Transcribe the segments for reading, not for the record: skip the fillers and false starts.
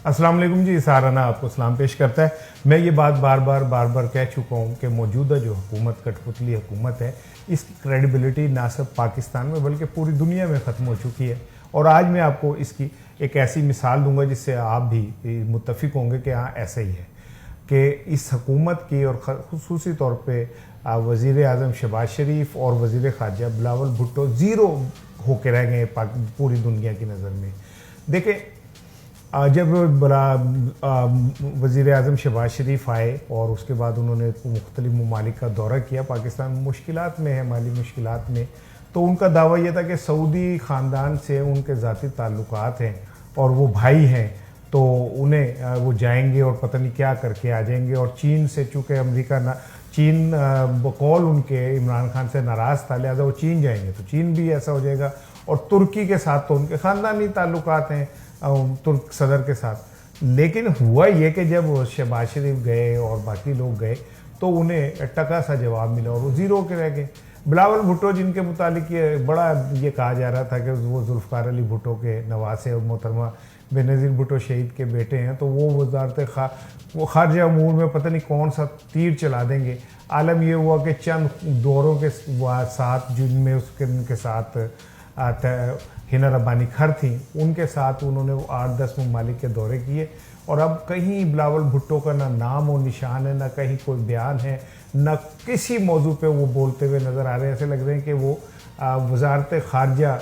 अस्सलाम वालेकुम जी, सहाराना आपको सलाम पेश करता है। मैं ये बात बार बार कह चुका हूँ कि मौजूदा जो हुकूमत कठपुतली हुकूमत है, इसकी क्रेडिबिलिटी ना सिर्फ पाकिस्तान में बल्कि पूरी दुनिया में ख़त्म हो चुकी है। और आज मैं आपको इसकी एक ऐसी मिसाल दूंगा जिससे आप भी मुत्तफिक होंगे कि हाँ ऐसा ही है कि इस हुकूमत की और ख़ुसूसी तौर पर वज़ीर आज़म शहबाज शरीफ और वज़ीर ख़ारजा बिलावल भुट्टो ज़ीरो होकर रह गए पूरी दुनिया की नज़र में। देखें, जब वज़ीर आज़म शहबाज शरीफ आए और उसके बाद उन्होंने मुख्तलिफ़ ममालिक का दौरा किया, पाकिस्तान मुश्किलात में है, माली मुश्किलात में, तो उनका दावा यह था कि सऊदी ख़ानदान से उनके ज़ाती ताल्लुकात हैं और वो भाई हैं, तो उन्हें वो जाएंगे और पता नहीं क्या करके आ जाएंगे। और चीन से, चूँकि अमेरिका ना चीन बकौल उनके इमरान खान से नाराज़ था, लिहाजा वो चीन जाएंगे तो चीन भी ऐसा हो जाएगा। और तुर्की के साथ तो उनके ख़ानदानी ताल्लुकात हैं तुर्क सदर के साथ। लेकिन हुआ ये कि जब शहबाज शरीफ गए और बाकी लोग गए तो उन्हें टका सा जवाब मिला और वो ज़ीरो के रह गए। बिलावल भुट्टो, जिनके मुतालिक ये बड़ा ये कहा जा रहा था कि वो जुल्फ़िकार अली भुट्टो के नवासे और मोहतरमा बेनज़ीर भुट्टो शहीद के बेटे हैं, तो वो वज़ारत ख़ारजा अमूर में पता नहीं कौन सा तीर चला देंगे। आलम ये हुआ कि चंद दौरों के साथ, जिनमें उनके साथ हिना रब्बानी खर थी, उनके साथ उन्होंने 8-10 ममालिक के दौरे किए और अब कहीं बिलावल भुट्टो का ना नाम और निशान है, ना कहीं कोई बयान है, ना किसी मौजू पे वो बोलते हुए नज़र आ रहे हैं। ऐसे लग रहे हैं कि वो वज़ारत ख़ारजा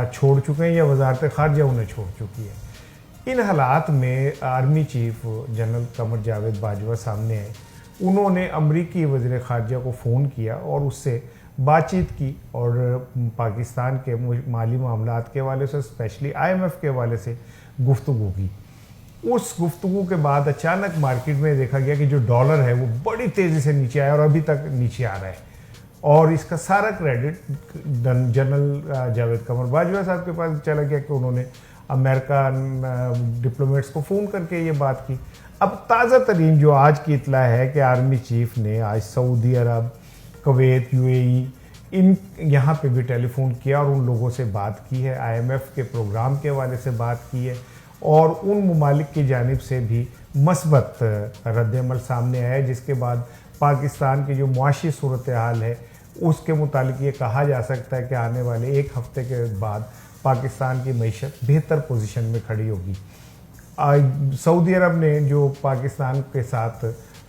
छोड़ चुके हैं या वज़ारत ख़ारजा उन्हें छोड़ चुकी है। इन हालात में army chief general Qamar Javed Bajwa सामने आए। उन्होंने अमरीकी वज़ीर ख़ारजा को फ़ोन किया और उससे बातचीत की और पाकिस्तान के माली मामलात के हवाले से, स्पेशली IMF के हवाले से गुफ्तगू की। उस गुफ्तगू के बाद अचानक मार्केट में देखा गया कि जो डॉलर है वो बड़ी तेज़ी से नीचे आया और अभी तक नीचे आ रहा है। और इसका सारा क्रेडिट जनरल जावेद कमर बाजवा साहब के पास चला गया कि उन्होंने अमेरिकन डिप्लोमेट्स को फ़ोन करके ये बात की। अब ताज़ा तरीन जो आज की इतला है कि आर्मी चीफ ने आज सऊदी अरब, कुवैत, UAE इन यहाँ पे भी टेलीफोन किया और उन लोगों से बात की है, IMF के प्रोग्राम के हवाले से बात की है और उन ममालिक की जानिब से भी मस्बत रद्द-ए-अमल सामने आया है, जिसके बाद पाकिस्तान की जो मुआशी सूरत हाल है उसके मुतालिक ये कहा जा सकता है कि आने वाले एक हफ़्ते के बाद पाकिस्तान की मईशत बेहतर पोजीशन में खड़ी होगी। सऊदी अरब ने जो पाकिस्तान के साथ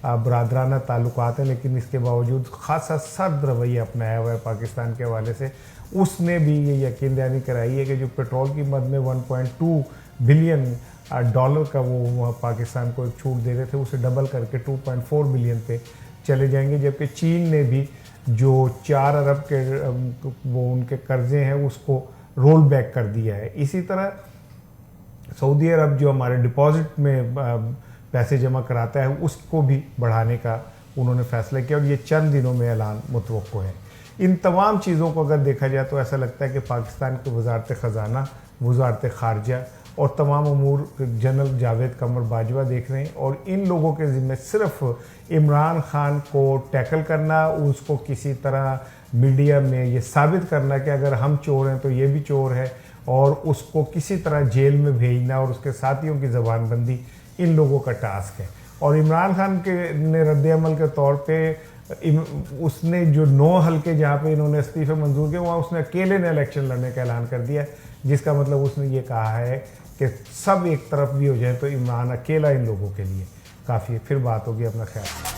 बरादराना ताल्लुकात हैं, लेकिन इसके बावजूद ख़ासा सर्द रवैया अपनाया हुआ है पाकिस्तान के हवाले से, उसने भी ये यकीन दहानी कराई है कि जो पेट्रोल की मद में 1.2 बिलियन डॉलर का वो पाकिस्तान को एक छूट दे रहे थे, उसे डबल करके 2.4 बिलियन पे चले जाएंगे। जबकि चीन ने भी जो 4 अरब के वो उनके कर्जे हैं उसको रोल बैक कर दिया है। इसी तरह सऊदी अरब जो हमारे डिपॉजिट में पैसे जमा कराता है उसको भी बढ़ाने का उन्होंने फ़ैसला किया और ये चंद दिनों में ऐलान मुतवक्को है। इन तमाम चीज़ों को अगर देखा जाए तो ऐसा लगता है कि पाकिस्तान की वज़ारत ख़ज़ाना, वज़ारत ख़ारजा और तमाम अमूर जनरल जावेद कमर बाजवा देख रहे हैं और इन लोगों के ज़िम्मे सिर्फ इमरान खान को टैकल करना, उसको किसी तरह मीडिया में ये साबित करना कि अगर हम चोर हैं तो ये भी चोर है और उसको किसी तरह जेल में भेजना और उसके साथियों की ज़बानबंदी इन लोगों का टास्क है। और इमरान खान के ने रद्द-ए-अमल के तौर पे उसने जो 9 हल्के जहाँ पे इन्होंने इस्तीफ़े मंजूर किए वहाँ उसने अकेले ने इलेक्शन लड़ने का ऐलान कर दिया, जिसका मतलब उसने ये कहा है कि सब एक तरफ भी हो जाए तो इमरान अकेला इन लोगों के लिए काफ़ी है। फिर बात होगी, अपना ख्याल।